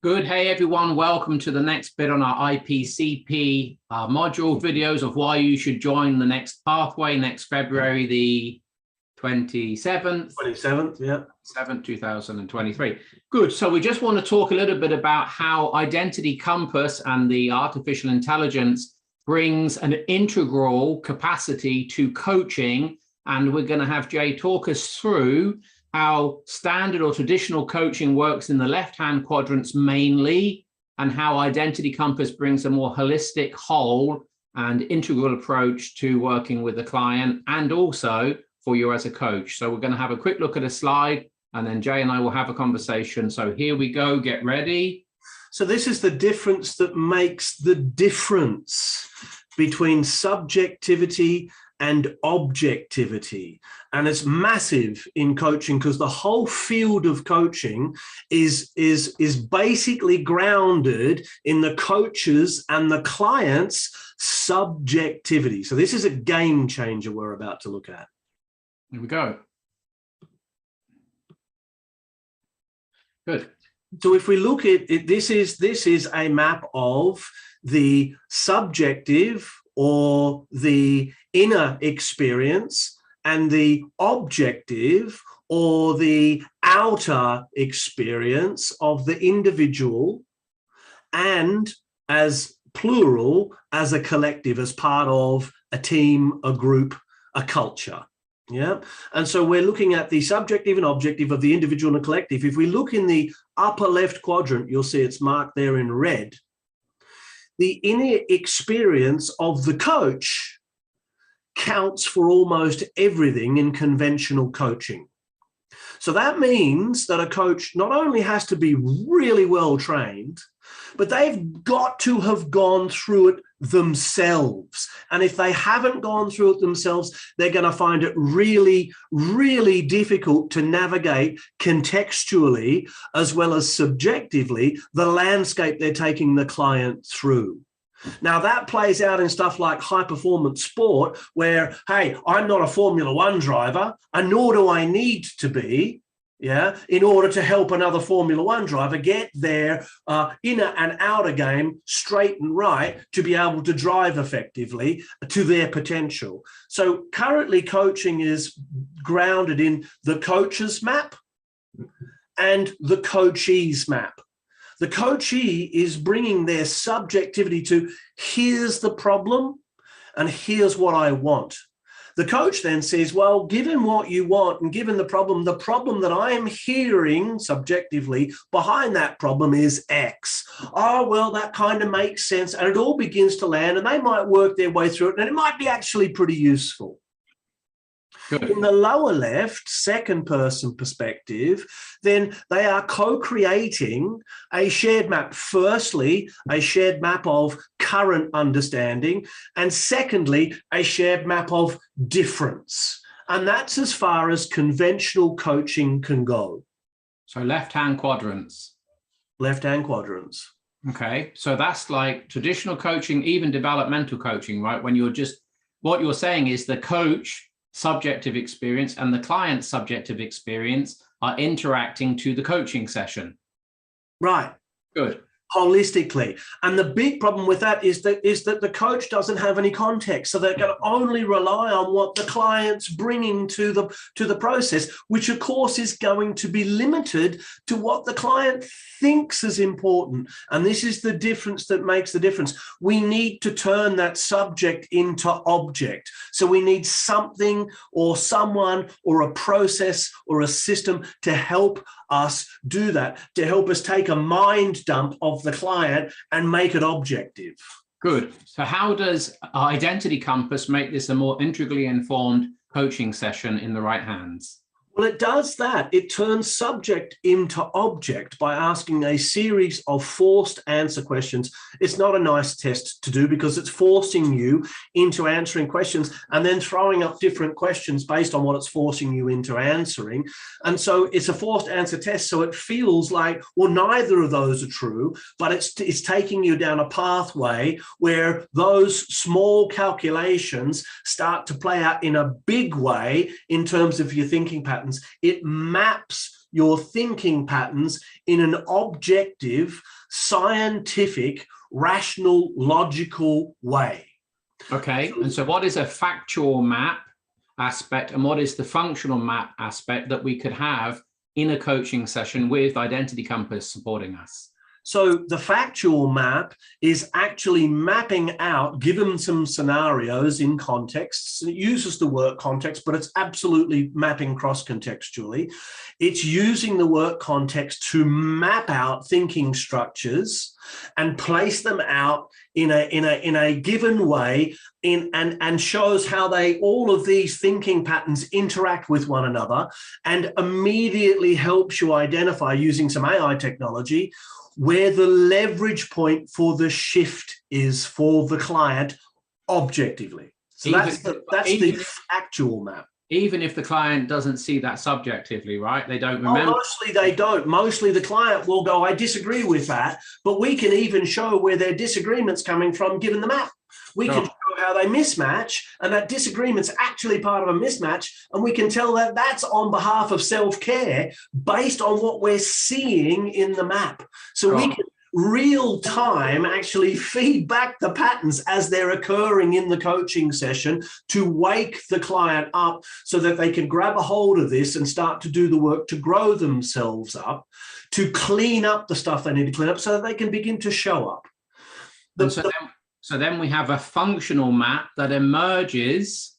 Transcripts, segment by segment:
Good. Hey, everyone. Welcome to the next bit on our IPCP module videos of why you should join the next pathway next February, the 27th. 27th, yeah. 7th, 2023. Good. So we just want to talk a little bit about how Identity Compass and the artificial intelligence brings an integral capacity to coaching. And we're going to have Jay talk us through how standard or traditional coaching works in the left-hand quadrants mainly, and how Identity Compass brings a more holistic, whole and integral approach to working with the client and also for you as a coach. So we're going to have a quick look at a slide and then Jay and I will have a conversation. So here we go, get ready. So this is the difference that makes the difference between subjectivity and objectivity. And it's massive in coaching because the whole field of coaching is basically grounded in the coach's and the client's subjectivity. So this is a game changer we're about to look at. Here we go. Good. So if we look at it, this is a map of the subjective or the inner experience and the objective or the outer experience of the individual, and as plural, as a collective, as part of a team, a group, a culture. Yeah. And so we're looking at the subjective and objective of the individual and the collective. If we look in the upper left quadrant, you'll see it's marked there in red. The inner experience of the coach counts for almost everything in conventional coaching. So that means that a coach not only has to be really well trained, but they've got to have gone through it themselves. And if they haven't gone through it themselves, they're going to find it really, really difficult to navigate contextually as well as subjectively the landscape they're taking the client through. Now that plays out in stuff like high performance sport where, hey, I'm not a Formula One driver and nor do I need to be, in order to help another Formula One driver get their inner and outer game straight and right to be able to drive effectively to their potential. So currently coaching is grounded in the coach's map and the coachee's map. The coachee is bringing their subjectivity to here's the problem and here's what I want. The coach then says, well, given what you want and given the problem that I am hearing subjectively behind that problem is X. Oh, well, that kind of makes sense. And it all begins to land and they might work their way through it and it might be actually pretty useful. Good. In the lower left, second person perspective, then they are co-creating a shared map. Firstly, a shared map of current understanding, and secondly, a shared map of difference. And that's as far as conventional coaching can go. So left-hand quadrants. Left-hand quadrants. Okay, so that's like traditional coaching, even developmental coaching, right? When you're just, what you're saying is the coach subjective experience and the client's subjective experience are interacting to the coaching session. Right. Good. Holistically. And the big problem with that is that the coach doesn't have any context. So they're going to only rely on what the client's bringing to the process, which of course is going to be limited to what the client thinks is important. And this is the difference that makes the difference. We need to turn that subject into object. So we need something or someone or a process or a system to help us do that, to help us take a mind dump of the client and make it objective. Good. So how does Identity Compass make this a more integrally informed coaching session in the right hands? Well, it does that. It turns subject into object by asking a series of forced answer questions. It's not a nice test to do because it's forcing you into answering questions and then throwing up different questions based on what it's forcing you into answering. And so it's a forced answer test. So it feels like, well, neither of those are true, but it's taking you down a pathway where those small calculations start to play out in a big way in terms of your thinking patterns. It maps your thinking patterns in an objective, scientific, rational, logical way. Okay, and so what is a factual map aspect and what is the functional map aspect that we could have in a coaching session with Identity Compass supporting us? So the factual map is actually mapping out, given some scenarios in contexts. It uses the work context, but it's absolutely mapping cross-contextually. It's using the work context to map out thinking structures and place them out in a given way and shows how all of these thinking patterns interact with one another, and immediately helps you identify, using some AI technology, where the leverage point for the shift is for the client objectively. So that's the actual map. Even if the client doesn't see that subjectively, right? They don't remember. Oh, mostly they don't. Mostly the client will go, I disagree with that, but we can even show where their disagreement's coming from given the map. We can show how they mismatch, and that disagreement's actually part of a mismatch, and we can tell that that's on behalf of self-care based on what we're seeing in the map. So we can real time actually feed back the patterns as they're occurring in the coaching session to wake the client up so that they can grab a hold of this and start to do the work to grow themselves up, to clean up the stuff they need to clean up so that they can begin to show up. So then we have a functional map that emerges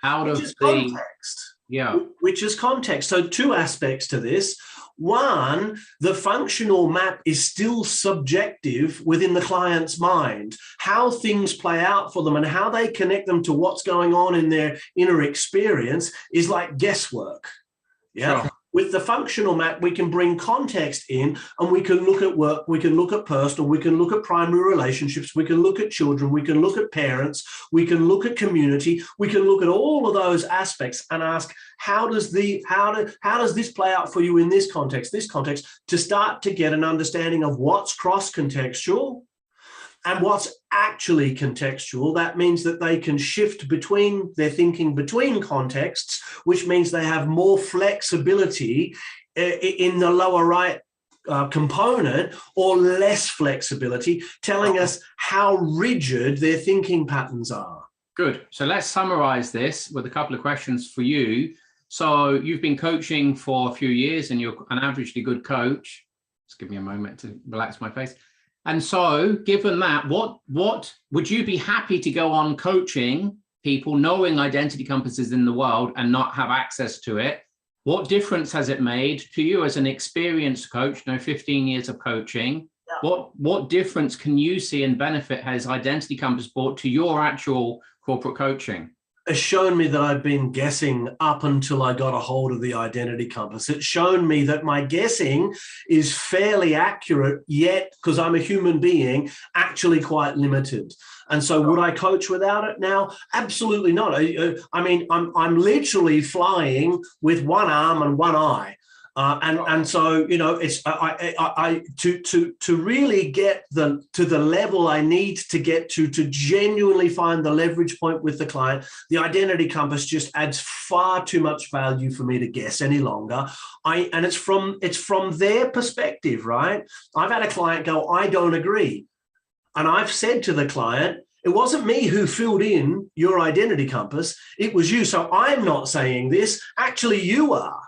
out of the context. Yeah. Which is context. So two aspects to this. One, the functional map is still subjective within the client's mind. How things play out for them and how they connect them to what's going on in their inner experience is like guesswork. Yeah. Sure. With the functional map, we can bring context in and we can look at work, we can look at personal, we can look at primary relationships, we can look at children, we can look at parents, we can look at community, we can look at all of those aspects and ask, how does this play out for you in this context, to start to get an understanding of what's cross-contextual and what's actually contextual. That means that they can shift between their thinking between contexts, which means they have more flexibility in the lower right component or less flexibility, telling us how rigid their thinking patterns are. Good. So let's summarize this with a couple of questions for you. So you've been coaching for a few years and you're an averagely good coach. Just give me a moment to relax my face. And so given that, what would you be happy to go on coaching people knowing Identity Compass is in the world and not have access to it? What difference has it made to you as an experienced coach, 15 years of coaching? Yeah. What difference can you see and benefit has Identity Compass brought to your actual corporate coaching? Has shown me that I've been guessing up until I got a hold of the Identity Compass. It's shown me that my guessing is fairly accurate, yet, because I'm a human being, actually quite limited. And so would I coach without it now? Absolutely not. I mean, I'm literally flying with one arm and one eye. And so, it's to really get to the level I need to get to genuinely find the leverage point with the client, the Identity Compass just adds far too much value for me to guess any longer. And it's from their perspective, right? I've had a client go, I don't agree. And I've said to the client, it wasn't me who filled in your Identity Compass. It was you. So I'm not saying this. Actually, you are.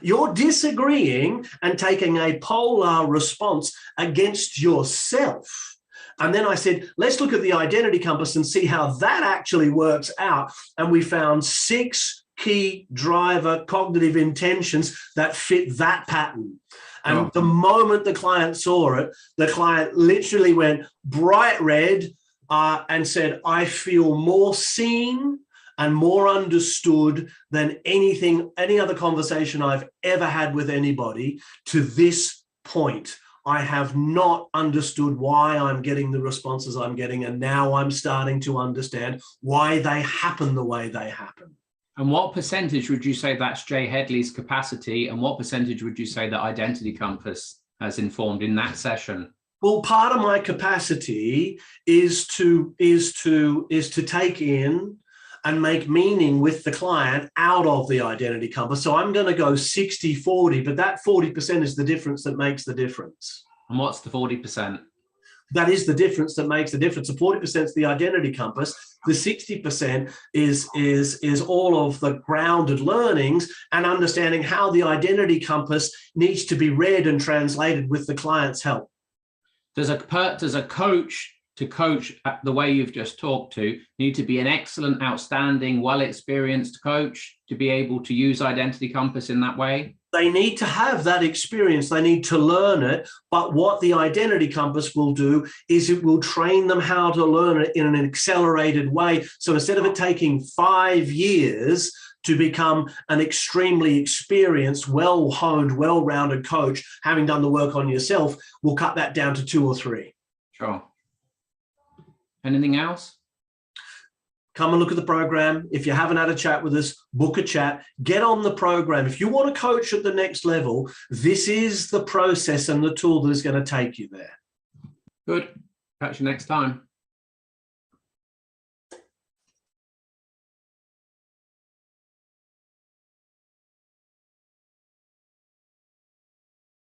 You're disagreeing and taking a polar response against yourself. And then I said, let's look at the Identity Compass and see how that actually works out. And we found 6 key driver cognitive intentions that fit that pattern. And the moment the client saw it, the client literally went bright red and said, I feel more seen and more understood than any other conversation I've ever had with anybody to this point. I have not understood why I'm getting the responses I'm getting, and now I'm starting to understand why they happen the way they happen. And what percentage would you say that's Jay Headley's capacity, and what percentage would you say that Identity Compass has informed in that session? Well, part of my capacity is to take in and make meaning with the client out of the identity compass. So I'm going to go 60-40, but that 40% is the difference that makes the difference. And what's the 40%? That is the difference that makes the difference. The 40% is the identity compass. The 60% is all of the grounded learnings and understanding how the identity compass needs to be read and translated with the client's help. Does a coach to coach the way you've just talked to need to be an excellent, outstanding, well-experienced coach to be able to use identity compass in that way? They need to have that experience. They need to learn it. But what the identity compass will do is it will train them how to learn it in an accelerated way. So instead of it taking 5 years to become an extremely experienced, well-honed, well-rounded coach, having done the work on yourself, we'll cut that down to 2 or 3. Sure. Anything else? Come and look at the program. If you haven't had a chat with us, book a chat, get on the program. If you want to coach at the next level, this is the process and the tool that is going to take you there. Good. Catch you next time.